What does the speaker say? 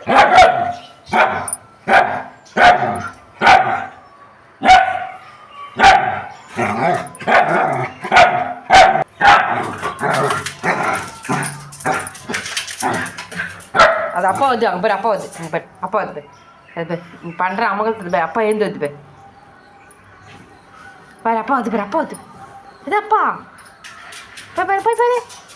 அது அப்பா வந்து அங்கே பேர் அப்பா வந்து அங்கே பேர் அப்பா வந்து பேர் அது பேர் பண்ணுற அமகலத்துக்கு பேர் அப்பா எழுந்து வந்து பேர் பாரு அப்பா வந்து பேர் அப்பா வந்து இது அப்பா போய் பாரு போய் பாரு